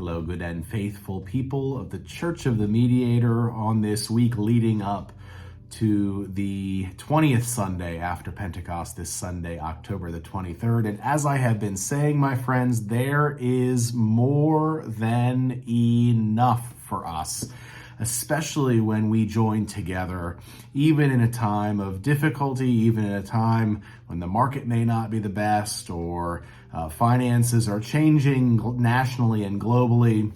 Hello, good and faithful people of the Church of the Mediator on this week leading up to the 20th Sunday after Pentecost, this Sunday, October the 23rd. And as I have been saying, my friends, there is more than enough for us, especially when we join together, even in a time of difficulty, even in a time when the market may not be the best or finances are changing nationally and globally.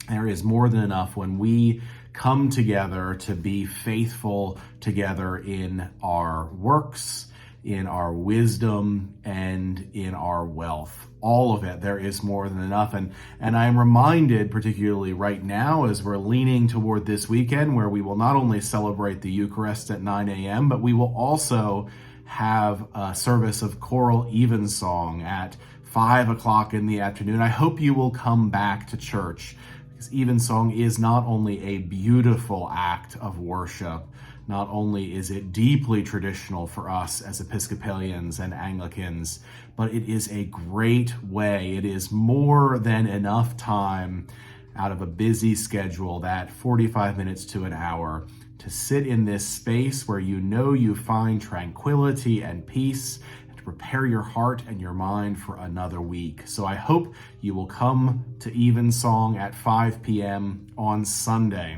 There is more than enough when we come together to be faithful together in our works, in our wisdom, and in our wealth. All of it, there is more than enough. And I'm reminded, particularly right now, as we're leaning toward this weekend, where we will not only celebrate the Eucharist at 9 a.m., but we will also have a service of choral evensong at 5 o'clock in the afternoon. I hope you will come back to church, because evensong is not only a beautiful act of worship, not only is it deeply traditional for us as Episcopalians and Anglicans, but it is a great way. It is more than enough time out of a busy schedule, that 45 minutes to an hour, to sit in this space where you know you find tranquility and peace, and to prepare your heart and your mind for another week. So I hope you will come to evensong at 5 p.m. on Sunday,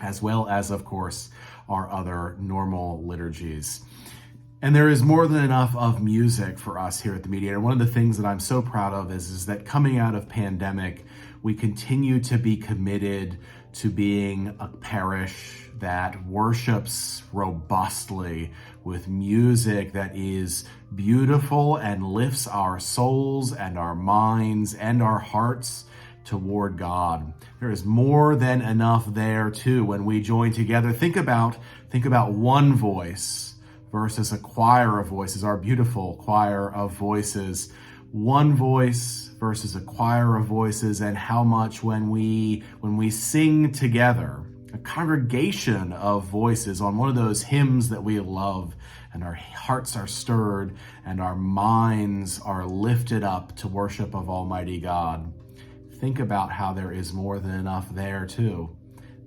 as well as, of course, our other normal liturgies. And there is more than enough of music for us here at the Mediator. One of the things that I'm so proud of is that coming out of pandemic, we continue to be committed to being a parish that worships robustly with music that is beautiful and lifts our souls and our minds and our hearts toward God. There is more than enough there too when we join together. Think about one voice versus a choir of voices, our beautiful choir of voices. One voice versus a choir of voices, and how much when we sing together, a congregation of voices on one of those hymns that we love, and our hearts are stirred and our minds are lifted up to worship of Almighty God. Think about how there is more than enough there too.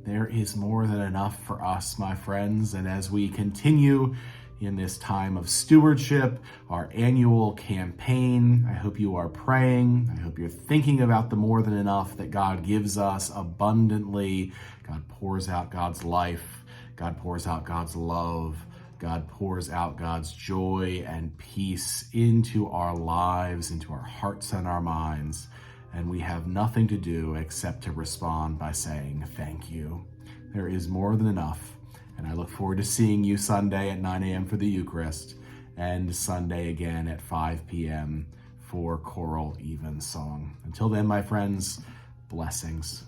There is more than enough for us, my friends. And as we continue in this time of stewardship, our annual campaign, I hope you are praying. I hope you're thinking about the more than enough that God gives us abundantly. God pours out God's life. God pours out God's love. God pours out God's joy and peace into our lives, into our hearts and our minds. And we have nothing to do except to respond by saying thank you. There is more than enough. And I look forward to seeing you Sunday at 9 a.m. for the Eucharist, and Sunday again at 5 p.m. for choral evensong. Until then, my friends, blessings.